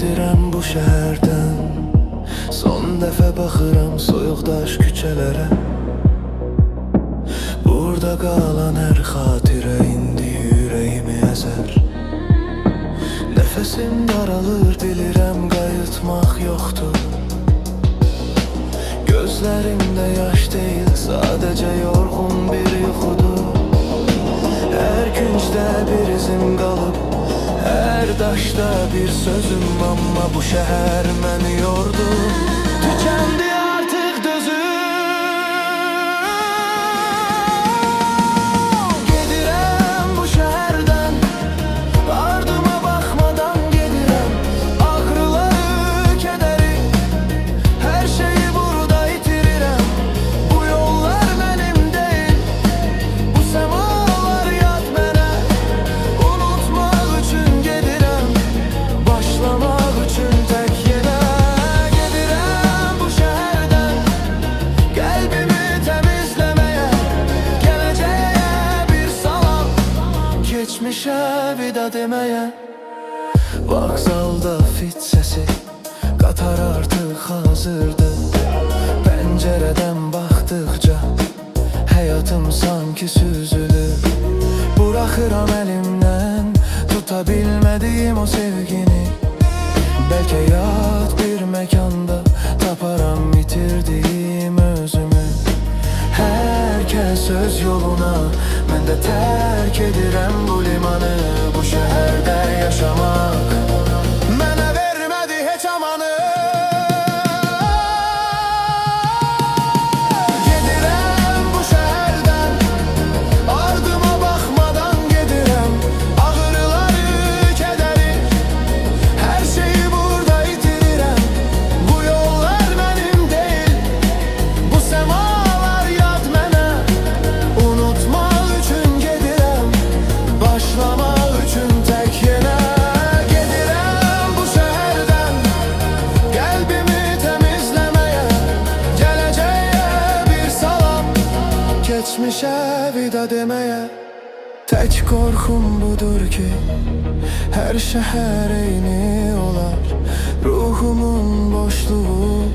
gedirəm bu şəhərdən. Son dəfə baxıram soyuqdaş küçələrə. Burada qalan hər xatirə indi ürəyimi əzər. Nəfəsim daralır, dilirəm qayıtmaq yoxdur. Gözlərimdə yaş deyil, sadəcə yorğun bir yuxudur. Hər küncdə bir izim qalıb, hər daşda bir sözüm. Amma bu şəhər məni yordu, tükəndi artıq dözüm. Gedirəm bu şəhərdən, ardıma baxmadan gedirəm. Ağrıları, kədəri, hər şeyi burada itirirəm. Bu yollar mənim deyil, bu səmalar yad mənə. Unutmaq üçün gedirəm, başlamaq üçün tək yerə. Gedirəm bu şəhərdən, qəlbimi təmizləməyə, gələcəyə bir salam, keçmişə vida deməyə. Vağzalda fit səsi, qatar artıq hazırdır. Pəncərədən baxdıqca həyatım sanki süzülür. Buraxıram əlimdən, tuta bilmədiyim o sevgini. Bəlkə yad bir məkanda taparam itirdiyim özümü. Hər kəs öz yoluna, mən də tərk edirəm bu limanı. Bu şəhərdə yaşamaq mənə vermədi heç amanı. Gedirəm bu şəhərdən, ardıma baxmadan gedirəm. Ağrıları, kədəri, hər şeyi burada itirirəm. Bu yollar mənim deyil, bu səmalar yad mənə. Unutmaq üçün gedirəm, başlamaq üçün tək yenə. Gedirəm bu şəhərdən, qəlbimi təmizləməyə, gələcəyə bir salam, keçmişə vida deməyə. Tək qorxum budur ki, hər şəhər eyni olar. Ruhumun boşluğu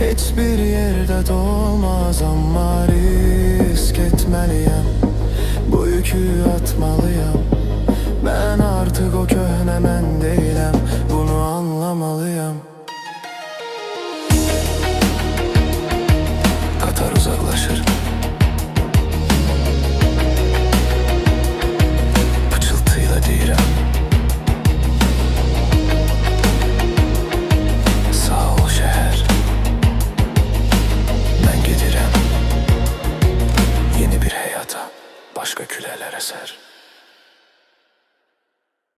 heç bir yerdə dolmaz. Amma risk etməliyəm, bu yükü atmalıyam. Mən artıq o köhnə mən deyiləm.